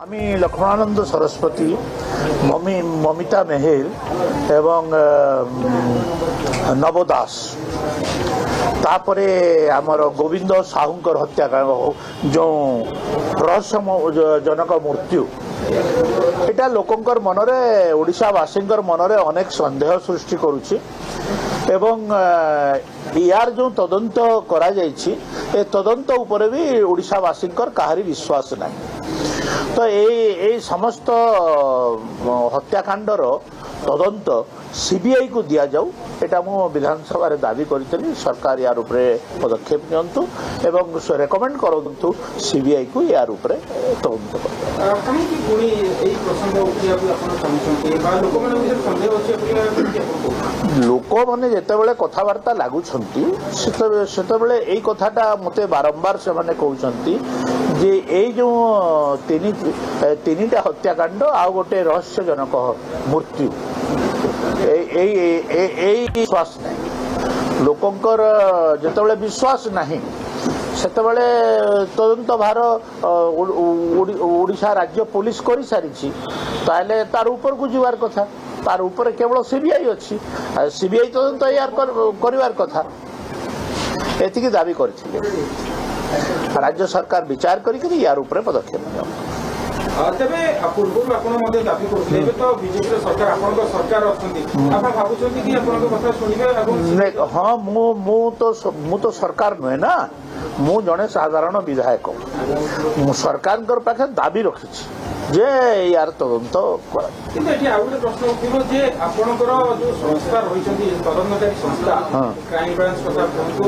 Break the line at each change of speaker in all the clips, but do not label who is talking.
আমি লক্ষ্মণানন্দ सरस्वती ममिता मेहेर एवं नव दास तापरे आमर गोविंद साहूंकर हत्याकांड जो रहस्यजनक मृत्यु एटा लोकंकर मनरे ओडिशावासींकर मनरे अनेक संदेह सृष्टि करुछि एवं यार जो तदंत करा जायछि ए तदंत उपरे भी ओडिशावासींकर काहारी विश्वास नहीं। तो ये समस्त हत्याकांडर तदंत सीबीआई को दिया जाऊ एटा मु विधानसभा रे दाबी करी सरकार यार उपरे पदक्षेप नियंतु एवं रेकमेंड करंतु सीबीआई को यार उपरे तदंत लोक मैंने जिते कथबार्ता लगुंट से कथाटा मते बारंबार से माने कहउछंती जे এই जो तीनटा हत्याकांड आ गोटे रहस्यजनक मृत्यु विश्वास नहीं लोकंकर जिते विश्वास नहीं सेतबेले तदंत भार ओडिशा राज्य पुलिस कर सारी ताले तार ऊपर को जीवार कथा तार ऊपर केवल सीबीआई अच्छी सीबीआई तदंत यार करिवार कथा एतिकी दाबी करथिले राज्य सरकार विचार करी यार ऊपर पदक्षेप नियो।
तबे पूर्व आपण मध्ये दाबी करथिले तो बीजेपी सरकार आपण को सरकार अछंती आपण भाबुछंती कि आपण को कथा सुनिबे एवं
हां मु तो सरकार नय ना मु जने साधारण विधायक मु सरकार कर पाखे दाबी रखिछि जे यार तदंत करा
किंतु एठी आउटे प्रश्न उठिबो जे आपणकर जो संस्था रहिछंती तदन्तकारी संस्था क्राइम ब्रांच कथा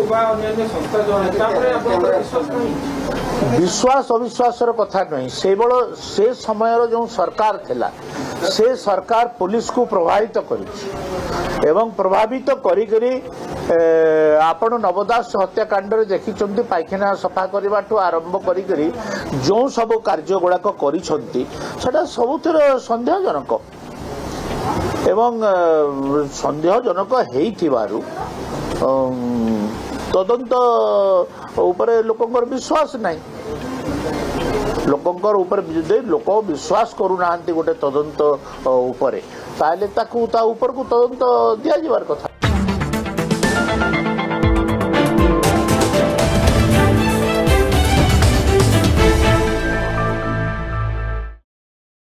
बा अन्य संस्था जो है तापरे आपणकर विश्वास नहीं
विश्वास अविश्वास कथा नहीं से समय जो सरकार थिला से सरकार पुलिस को प्रभावित करी एवं प्रभावित करी आपण नवदास हत्याकांड देखी पायखाना सफा करने आरंभ करी जो सब कार्य गुड़ाक कर सबुतिर सन्देहजनक एवं सन्देहजनक हेइथिबारु तदंत उपरे लोकंकर विश्वास नहीं लोकंकर ऊपर लोक विश्वास करूना गोटे तदंत उपरे ताले ताकू ता ऊपर को तदंत दिया जिवार कथा।